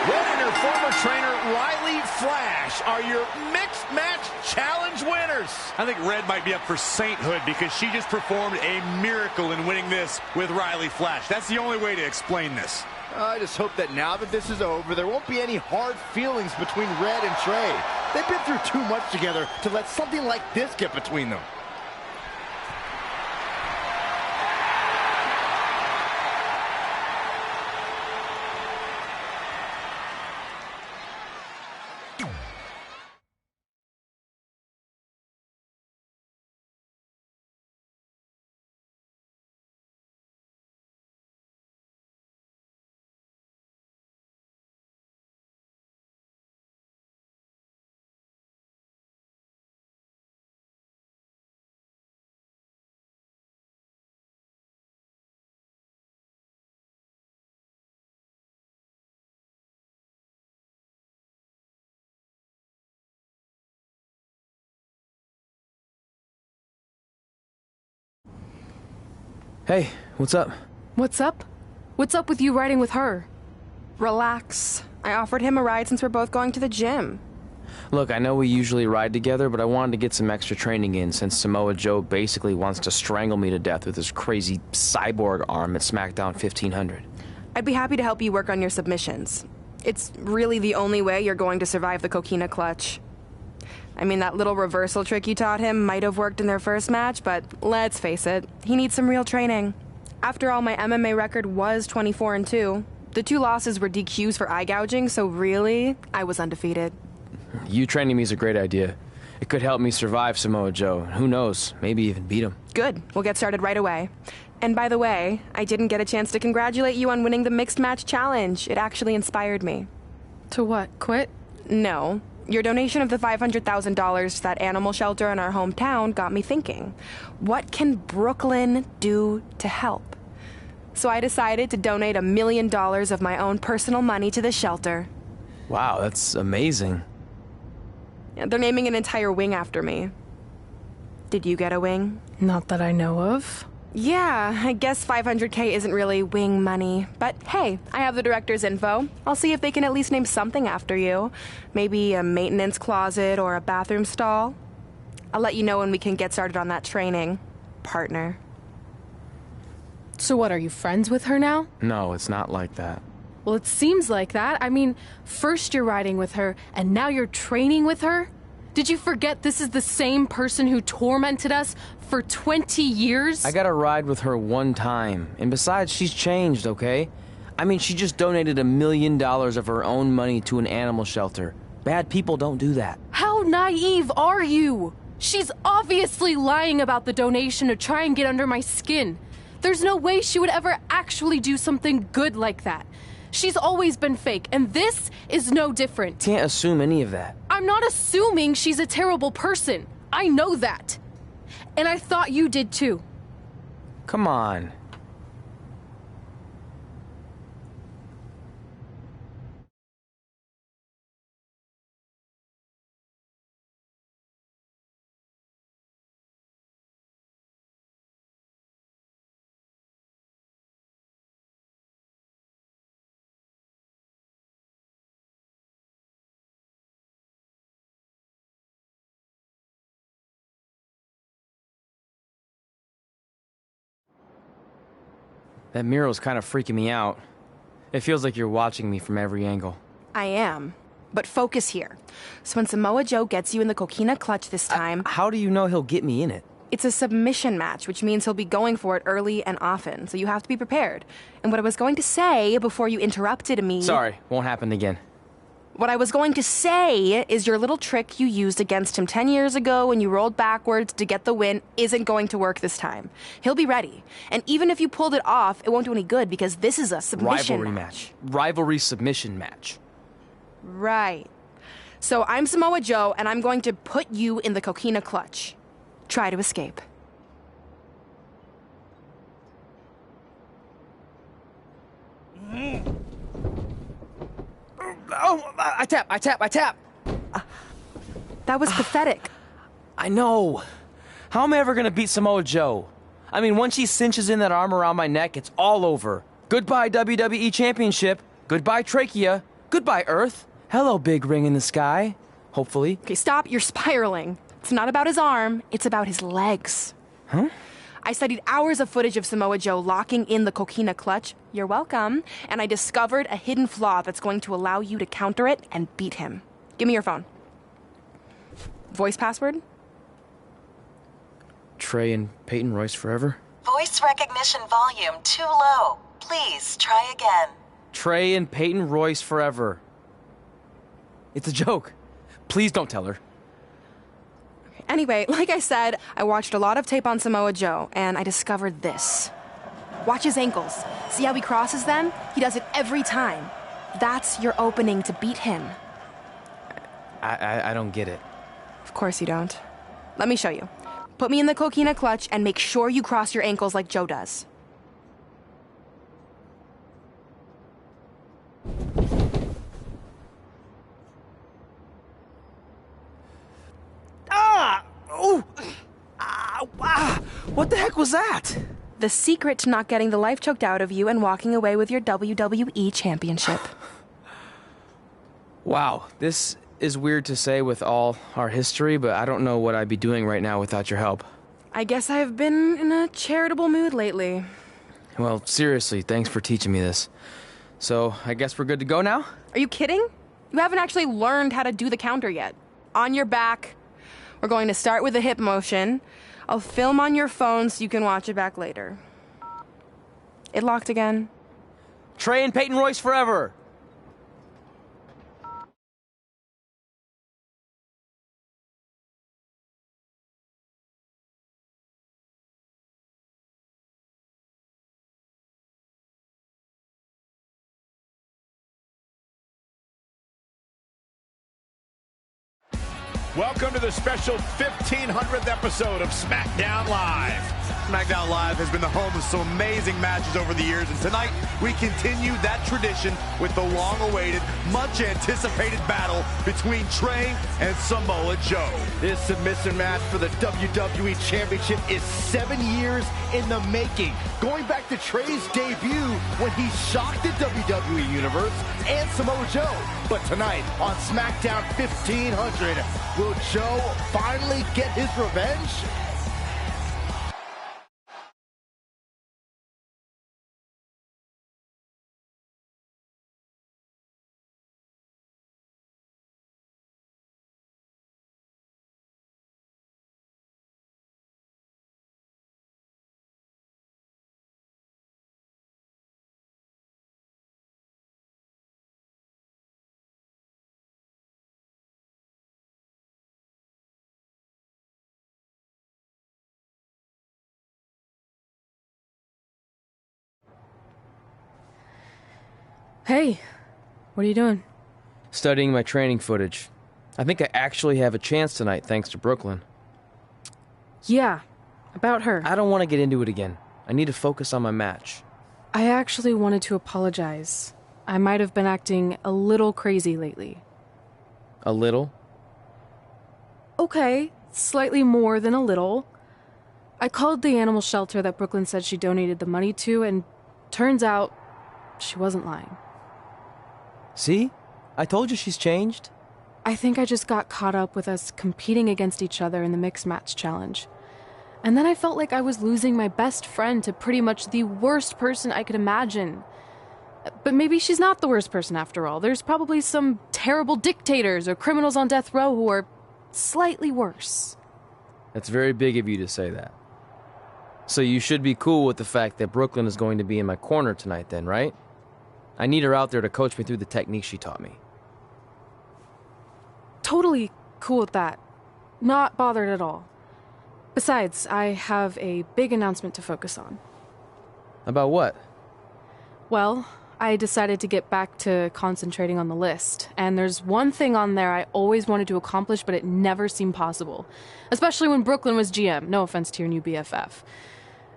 Red and her former trainer, Riley Flash, are your mixed match challenge winners. I think Red might be up for sainthood because she just performed a miracle in winning this with Riley Flash. That's the only way to explain this. I just hope that now that this is over, there won't be any hard feelings between Red and Trey. They've been through too much together to let something like this get between them. Hey, what's up? What's up? What's up with you riding with her? Relax. I offered him a ride since we're both going to the gym. Look, I know we usually ride together, but I wanted to get some extra training in since Samoa Joe basically wants to strangle me to death with his crazy cyborg arm at SmackDown 1500. I'd be happy to help you work on your submissions. It's really the only way you're going to survive the coquina clutch. I mean, that little reversal trick you taught him might have worked in their first match, but let's face it, he needs some real training. After all, my MMA record was 24-2. The 2 losses were DQs for eye gouging, so really, I was undefeated. You training me is a great idea. It could help me survive Samoa Joe. Who knows, maybe even beat him. Good. We'll get started right away. And by the way, I didn't get a chance to congratulate you on winning the Mixed Match Challenge. It actually inspired me. To what, quit? No. Your donation of the $500,000 to that animal shelter in our hometown got me thinking. What can Brooklyn do to help? So I decided to donate $1 million of my own personal money to the shelter. Wow, that's amazing. They're naming an entire wing after me. Did you get a wing? Not that I know of. Yeah, I guess $500K isn't really wing money. But hey, I have the director's info. I'll see if they can at least name something after you. Maybe a maintenance closet or a bathroom stall. I'll let you know when we can get started on that training, partner. So what, are you friends with her now? No, it's not like that. Well, it seems like that. I mean, first you're riding with her, and now you're training with her? Did you forget this is the same person who tormented us for 20 years? I got to ride with her one time. And besides, she's changed, okay? I mean, she just donated $1 million of her own money to an animal shelter. Bad people don't do that. How naive are you? She's obviously lying about the donation to try and get under my skin. There's no way she would ever actually do something good like that. She's always been fake, and this is no different. Can't assume any of that. I'm not assuming she's a terrible person. I know that. And I thought you did too. Come on. That mural's kind of freaking me out. It feels like you're watching me from every angle. I am. But focus here. So when Samoa Joe gets you in the coquina clutch this time... How do you know he'll get me in it? It's a submission match, which means he'll be going for it early and often, so you have to be prepared. And what I was going to say before you interrupted me... Sorry, won't happen again. What I was going to say is your little trick you used against him 10 years ago when you rolled backwards to get the win isn't going to work this time. He'll be ready. And even if you pulled it off, it won't do any good because this is a submission match. Rivalry submission match. Right. So I'm Samoa Joe, and I'm going to put you in the coquina clutch. Try to escape. Oh, I tap. That was pathetic. I know. How am I ever gonna beat Samoa Joe? I mean, once she cinches in that arm around my neck, it's all over. Goodbye, WWE Championship. Goodbye, Trachea. Goodbye, Earth. Hello, big ring in the sky. Hopefully. Okay, stop. You're spiraling. It's not about his arm. It's about his legs. Huh? I studied hours of footage of Samoa Joe locking in the coquina clutch. You're welcome. And I discovered a hidden flaw that's going to allow you to counter it and beat him. Give me your phone. Voice password? Trey and Peyton Royce forever? Voice recognition volume too low. Please try again. Trey and Peyton Royce forever. It's a joke. Please don't tell her. Anyway, like I said, I watched a lot of tape on Samoa Joe, and I discovered this. Watch his ankles. See how he crosses them? He does it every time. That's your opening to beat him. I don't get it. Of course you don't. Let me show you. Put me in the coquina clutch and make sure you cross your ankles like Joe does. What the heck was that? The secret to not getting the life choked out of you and walking away with your WWE championship. Wow, this is weird to say with all our history, but I don't know what I'd be doing right now without your help. I guess I've been in a charitable mood lately. Well, seriously, thanks for teaching me this. So, I guess we're good to go now? Are you kidding? You haven't actually learned how to do the counter yet. On your back. We're going to start with a hip motion. I'll film on your phone so you can watch it back later. It locked again. Trey and Peyton Royce forever! Welcome to the special 1500th episode of SmackDown Live. SmackDown Live has been the home of some amazing matches over the years, and tonight we continue that tradition with the long-awaited, much-anticipated battle between Trey and Samoa Joe. This submission match for the WWE Championship is 7 years in the making, going back to Trey's debut when he shocked the WWE Universe and Samoa Joe. But tonight on SmackDown 1500, will Joe finally get his revenge? Hey, what are you doing? Studying my training footage. I think I actually have a chance tonight thanks to Brooklyn. Yeah, about her. I don't want to get into it again. I need to focus on my match. I actually wanted to apologize. I might have been acting a little crazy lately. A little? Okay, slightly more than a little. I called the animal shelter that Brooklyn said she donated the money to, and turns out she wasn't lying. See? I told you she's changed. I think I just got caught up with us competing against each other in the mixed match challenge. And then I felt like I was losing my best friend to pretty much the worst person I could imagine. But maybe she's not the worst person after all. There's probably some terrible dictators or criminals on death row who are slightly worse. That's very big of you to say that. So you should be cool with the fact that Brooklyn is going to be in my corner tonight then, right? I need her out there to coach me through the technique she taught me. Totally cool with that. Not bothered at all. Besides, I have a big announcement to focus on. About what? Well, I decided to get back to concentrating on the list, and there's one thing on there I always wanted to accomplish, but it never seemed possible. Especially when Brooklyn was GM. No offense to your new BFF.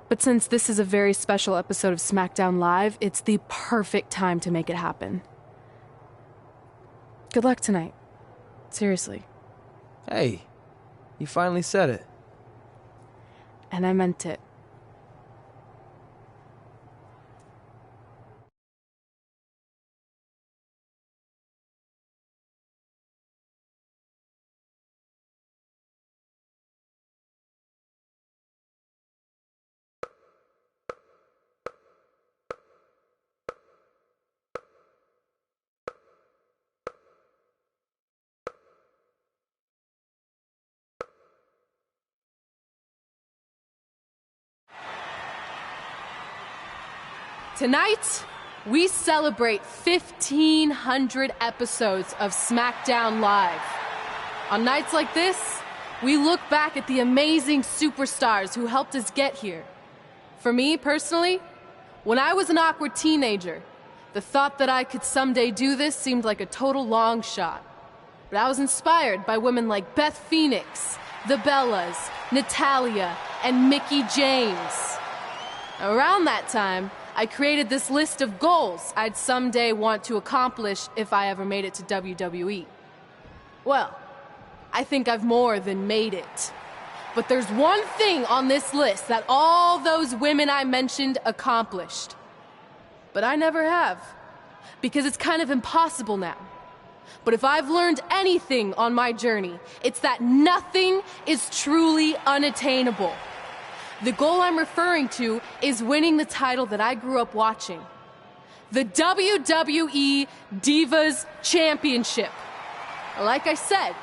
But since this is a very special episode of SmackDown Live, it's the perfect time to make it happen. Good luck tonight. Seriously. Hey, you finally said it. And I meant it. Tonight, we celebrate 1,500 episodes of SmackDown Live. On nights like this, we look back at the amazing superstars who helped us get here. For me, personally, when I was an awkward teenager, the thought that I could someday do this seemed like a total long shot. But I was inspired by women like Beth Phoenix, the Bellas, Natalia, and Mickie James. Around that time, I created this list of goals I'd someday want to accomplish if I ever made it to WWE. Well, I think I've more than made it. But there's one thing on this list that all those women I mentioned accomplished. But I never have, because it's kind of impossible now. But if I've learned anything on my journey, it's that nothing is truly unattainable. The goal I'm referring to is winning the title that I grew up watching. The WWE Divas Championship. Like I said,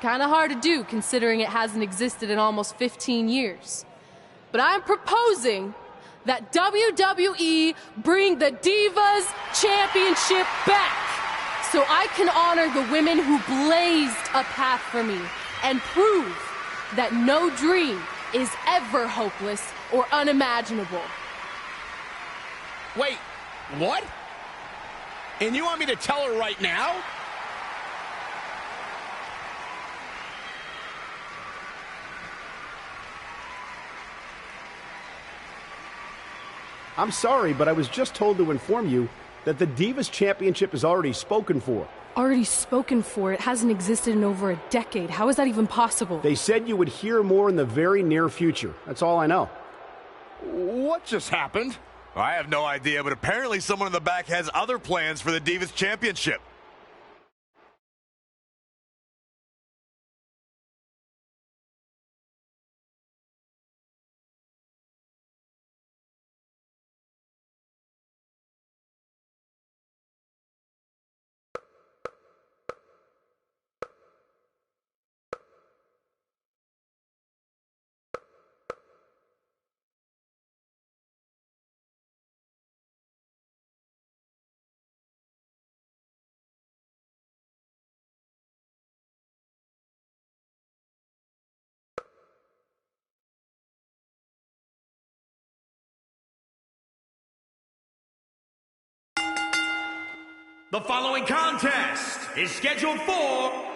kind of hard to do considering it hasn't existed in almost 15 years. But I'm proposing that WWE bring the Divas Championship back so I can honor the women who blazed a path for me and prove that no dream is ever hopeless or unimaginable. Wait, what? And you want me to tell her right now? I'm sorry, but I was just told to inform you that the Divas Championship is already spoken for. Already spoken for? It hasn't existed in over a decade. How is that even possible? They said you would hear more in the very near future. That's all I know. What just happened? I have no idea, but apparently someone in the back has other plans for the Divas Championship. The following contest is scheduled for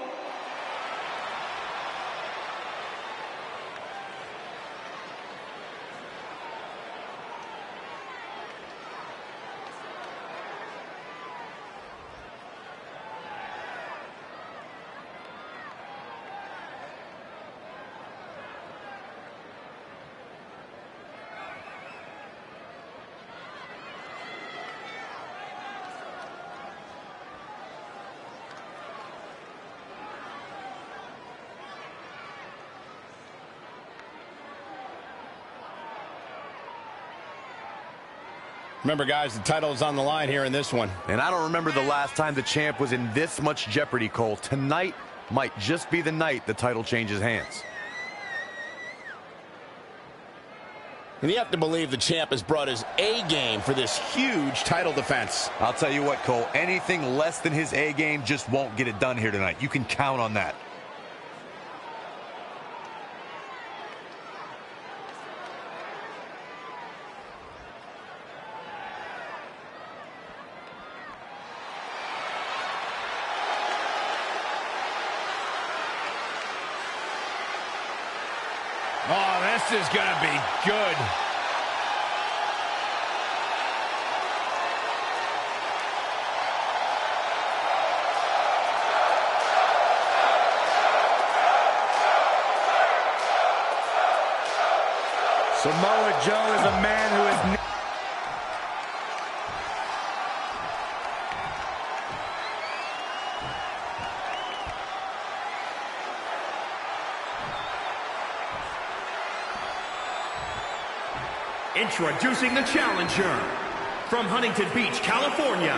Remember, guys, the title is on the line here in this one. And I don't remember the last time the champ was in this much jeopardy, Cole. Tonight might just be the night the title changes hands. And you have to believe the champ has brought his A game for this huge title defense. I'll tell you what, Cole, anything less than his A game just won't get it done here tonight. You can count on that. Oh, this is going to be good. Samoa Joe is a man who is... Introducing the challenger from Huntington Beach, California,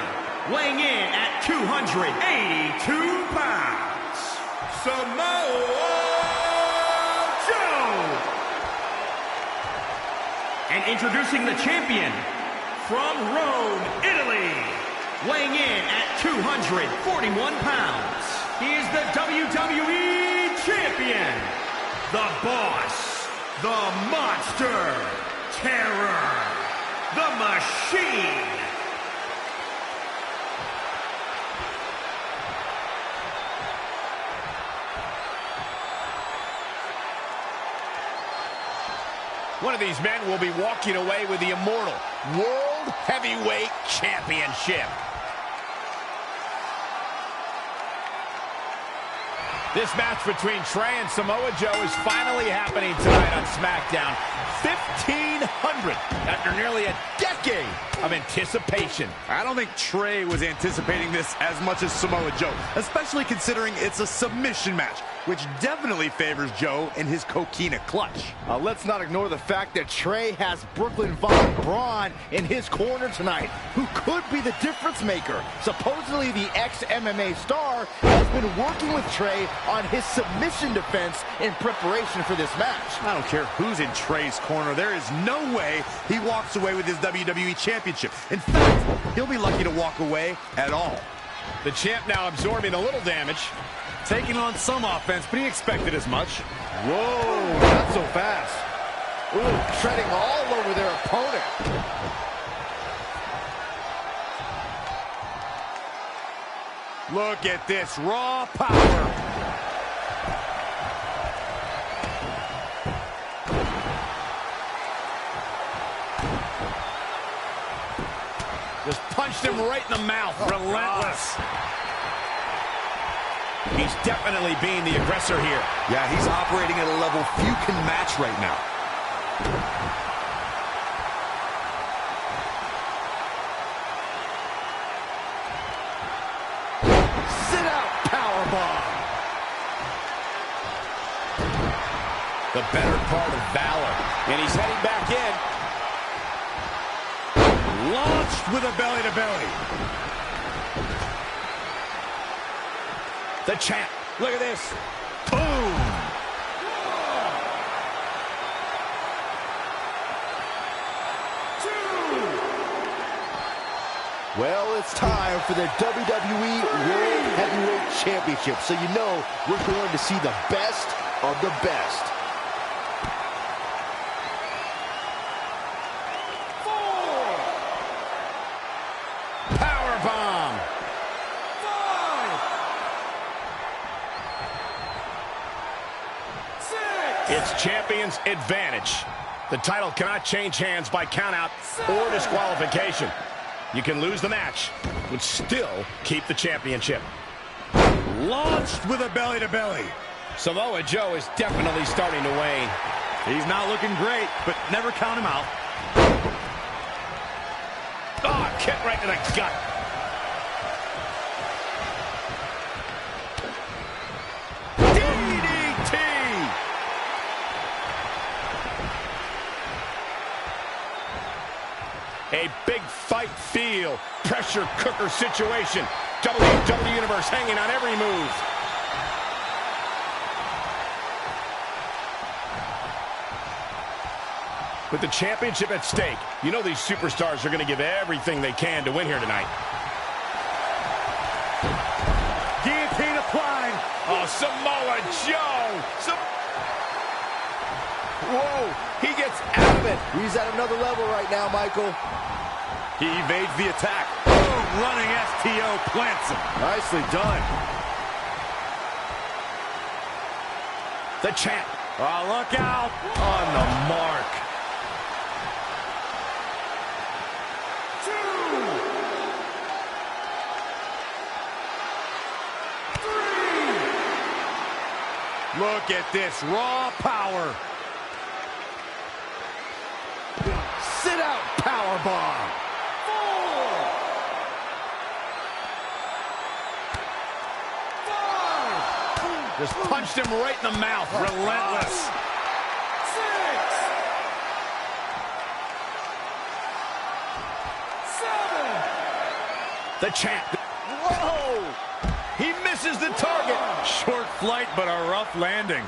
weighing in at 282 pounds, Samoa Joe. And introducing the champion from Rome, Italy, weighing in at 241 pounds, he is the WWE champion, the boss, the monster, Terror, the Machine. One of these men will be walking away with the immortal World Heavyweight Championship. This match between Trey and Samoa Joe is finally happening tonight on SmackDown. 1,500 after nearly a decade of anticipation. I don't think Trey was anticipating this as much as Samoa Joe, especially considering it's a submission match, which definitely favors Joe in his coquina clutch. Let's not ignore the fact that Trey has Brooklyn Von Braun in his corner tonight, who could be the difference maker. Supposedly the ex-MMA star has been working with Trey on his submission defense in preparation for this match. I don't care who's in Trey's corner. There is no way he walks away with his WWE Championship. In fact, he'll be lucky to walk away at all. The champ now absorbing a little damage. Taking on some offense, but he expected as much. Whoa, not so fast. Ooh, treading all over their opponent. Look at this raw power. punched him right in the mouth. Relentless. He's definitely being the aggressor here. Yeah, he's operating at a level few can match right now. Sit out powerbomb. The better part of valor. And he's heading back in. Launched with a belly-to-belly. The champ. Look at this. Boom. Well, it's time for the WWE World Heavyweight Championship. So you know we're going to see the best of the best. 4. Powerbomb. 5. 6. It's champion's advantage. The title cannot change hands by countout or disqualification. You can lose the match, but still keep the championship. Launched with a belly-to-belly. Samoa Joe is definitely starting to wane. He's not looking great, but never count him out. Oh, kick right to the gut. DDT! A big fight feel. Pressure cooker situation. WWE Universe hanging on every move. With the championship at stake, you know these superstars are going to give everything they can to win here tonight. Guillotine applied. Oh, Samoa Joe. Whoa, he gets out of it. He's at another level right now, Michael. He evades the attack. Boom, running STO plants him. Nicely done. The champ. Oh, look out. On the mark. 2. 3. Look at this raw power. Sit out powerbomb. 4. 5. Just punched him right in the mouth. Relentless. 6. The champ. Whoa! He misses the target. Short flight, but a rough landing.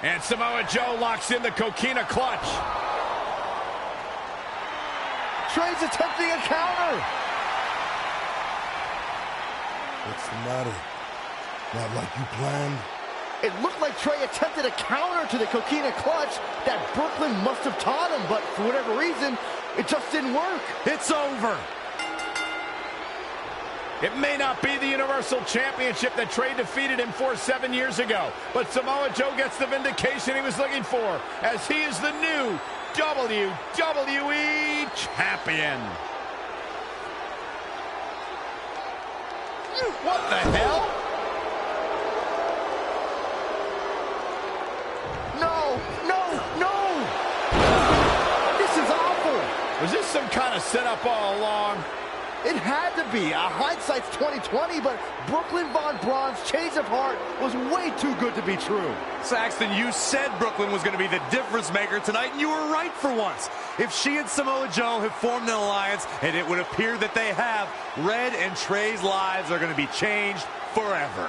And Samoa Joe locks in the coquina clutch. Trey's attempting a counter. What's the matter? Not like you planned? It looked like Trey attempted a counter to the coquina clutch that Brooklyn must have taught him, but for whatever reason, it just didn't work. It's over. It may not be the Universal Championship that Trey defeated him for 7 years ago, but Samoa Joe gets the vindication he was looking for, as he is the new WWE Champion. What the hell? No! This is awful. Was this some kind of setup all along? It had to be. Hindsight's 20/20, but Brooklyn Von Braun's change of heart was way too good to be true. Saxton, you said Brooklyn was going to be the difference maker tonight, and you were right for once. If she and Samoa Joe have formed an alliance, and it would appear that they have, Red and Trey's lives are going to be changed forever.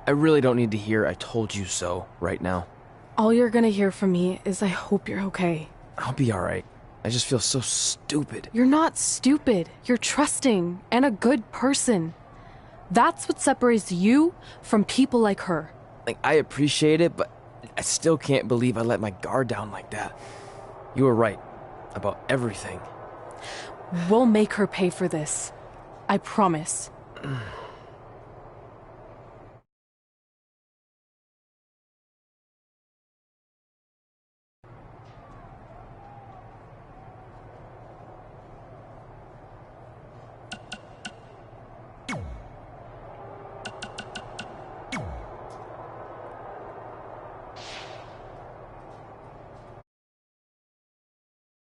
I really don't need to hear "I told you so" right now. All you're gonna hear from me is I hope you're okay. I'll be alright. I just feel so stupid. You're not stupid. You're trusting and a good person. That's what separates you from people like her. Like, I appreciate it, but I still can't believe I let my guard down like that. You were right about everything. We'll make her pay for this. I promise.